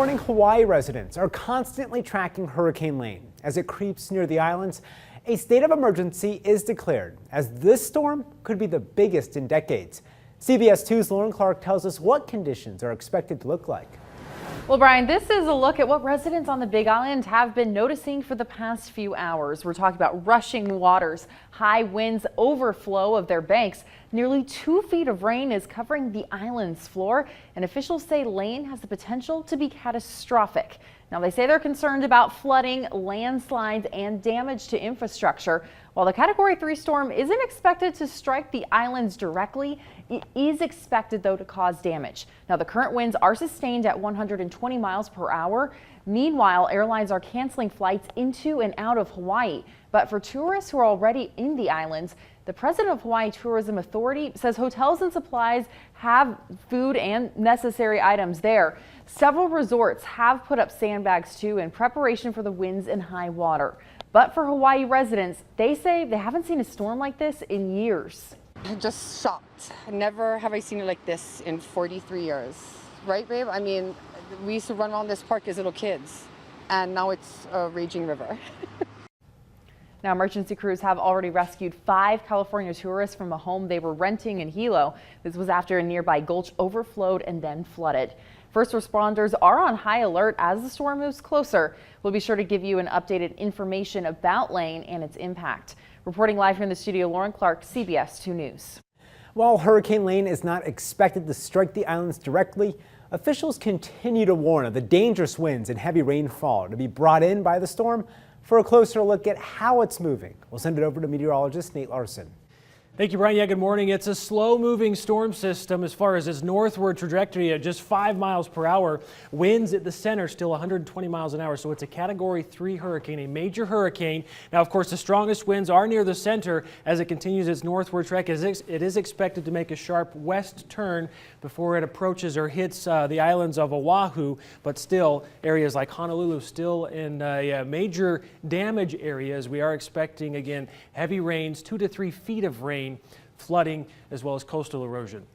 Morning. Hawaii residents are constantly tracking Hurricane Lane. As it creeps near the islands, a state of emergency is declared, as this storm could be the biggest in decades. CBS 2's Lauren Clark tells us what conditions are expected to look like. Well, Brian, this is a look at what residents on the Big Island have been noticing for the past few hours. We're talking about rushing waters, high winds, overflow of their banks. Nearly 2 feet of rain is covering the island's floor, and officials say Lane has the potential to be catastrophic. Now, they say they're concerned about flooding, landslides, and damage to infrastructure. While the Category 3 storm isn't expected to strike the islands directly, it is expected, though, to cause damage. Now, the current winds are sustained at 120 miles per hour. Meanwhile, airlines are canceling flights into and out of Hawaii. But for tourists who are already in the islands, the president of Hawaii Tourism Authority says hotels and supplies have food and necessary items there. Several resorts have put up sandbags too in preparation for the winds and high water. But for Hawaii residents, they say they haven't seen a storm like this in years. I'm just shocked. Never have I seen it like this in 43 years. Right, babe? I mean, we used to run around this park as little kids, and now it's a raging river. Now, emergency crews have already rescued 5 California tourists from a home they were renting in Hilo. This was after a nearby gulch overflowed and then flooded. First responders are on high alert as the storm moves closer. We'll be sure to give you an updated information about Lane and its impact. Reporting live here in the studio, Lauren Clark, CBS 2 News. While Hurricane Lane is not expected to strike the islands directly, officials continue to warn of the dangerous winds and heavy rainfall to be brought in by the storm. For a closer look at how it's moving, we'll send it over to meteorologist Nate Larson. Thank you, Brian. Yeah, good morning. It's a slow-moving storm system as far as its northward trajectory at just 5 miles per hour. Winds at the center still 120 miles an hour, so it's a Category 3 hurricane, a major hurricane. Now, of course, the strongest winds are near the center as it continues its northward trek. It is expected to make a sharp west turn before it approaches or hits the islands of Oahu, but still, areas like Honolulu still in major damage areas. We are expecting, again, heavy rains, 2 to 3 feet of rain, flooding, as well as coastal erosion.